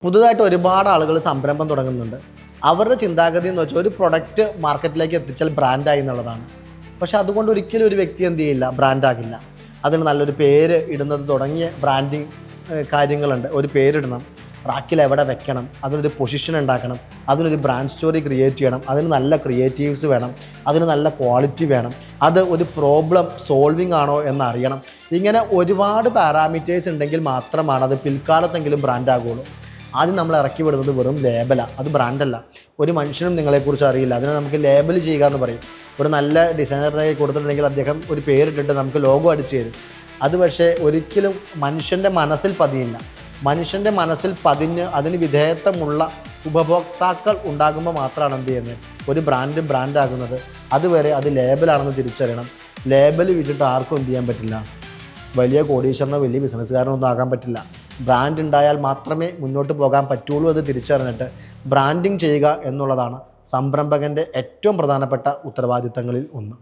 പുതുതായിട്ട് ഒരുപാട് ആളുകൾ സംരംഭം തുടങ്ങുന്നുണ്ട്. അവരുടെ ചിന്താഗതി എന്ന് വെച്ചാൽ ഒരു പ്രൊഡക്റ്റ് മാർക്കറ്റിലേക്ക് എത്തിച്ചാൽ ബ്രാൻഡായി എന്നുള്ളതാണ്. പക്ഷെ അതുകൊണ്ട് ഒരിക്കലും ഒരു വ്യക്തി എന്ത് ചെയ്യില്ല, ബ്രാൻഡാകില്ല. അതിന് നല്ലൊരു പേര് ഇടുന്നത് തുടങ്ങിയ ബ്രാൻഡിങ് കാര്യങ്ങളുണ്ട്. ഒരു പേരിടണം, റാക്കിൽ എവിടെ വെക്കണം, അതിനൊരു പൊസിഷൻ ഉണ്ടാക്കണം, അതിനൊരു ബ്രാൻഡ് സ്റ്റോറി ക്രിയേറ്റ് ചെയ്യണം, അതിന് നല്ല ക്രിയേറ്റീവ്സ് വേണം, അതിന് നല്ല ക്വാളിറ്റി വേണം, അത് ഒരു പ്രോബ്ലം സോൾവിങ് ആണോ എന്നറിയണം. ഇങ്ങനെ ഒരുപാട് പാരാമീറ്റേഴ്സ് ഉണ്ടെങ്കിൽ മാത്രമാണ് അത് പിൽക്കാലത്തെങ്കിലും ബ്രാൻഡാകുള്ളൂ. ആദ്യം നമ്മൾ ഇറക്കി വിടുന്നത് വെറും ലേബലാണ്, അത് ബ്രാൻഡല്ല. ഒരു മനുഷ്യനും നിങ്ങളെക്കുറിച്ച് അറിയില്ല, അതിനെ നമുക്ക് ലേബൽ ചെയ്യുക എന്ന് പറയും. ഒരു നല്ല ഡിസൈനറിനെ കൊടുത്തിട്ടുണ്ടെങ്കിൽ അദ്ദേഹം ഒരു പേരിട്ടിട്ട് നമുക്ക് ലോഗോ അടിച്ചു തരും. അത് പക്ഷേ ഒരിക്കലും മനുഷ്യൻ്റെ മനസ്സിൽ പതിയില്ല. മനുഷ്യൻ്റെ മനസ്സിൽ പതിഞ്ഞ് അതിന് വിധേയത്വമുള്ള ഉപഭോക്താക്കൾ ഉണ്ടാകുമ്പോൾ മാത്രമാണ് എന്ത് ചെയ്യുന്നത്, ഒരു ബ്രാൻഡാകുന്നത്. അതുവരെ അത് ലേബലാണെന്ന് തിരിച്ചറിയണം. ലേബൽ വിട്ടിട്ട് ആർക്കും എന്ത് ചെയ്യാൻ പറ്റില്ല, വലിയ കോടീശ്വരനോ വലിയ ബിസിനസ്സുകാരനോ ഒന്നും ആകാൻ പറ്റില്ല. ബ്രാൻഡ് ഉണ്ടായാൽ മാത്രമേ മുന്നോട്ട് പോകാൻ പറ്റുള്ളൂ. അത് തിരിച്ചറിഞ്ഞിട്ട് ബ്രാൻഡിങ് ചെയ്യുക എന്നുള്ളതാണ് സംരംഭകൻ്റെ ഏറ്റവും പ്രധാനപ്പെട്ട ഉത്തരവാദിത്തങ്ങളിൽ ഒന്ന്.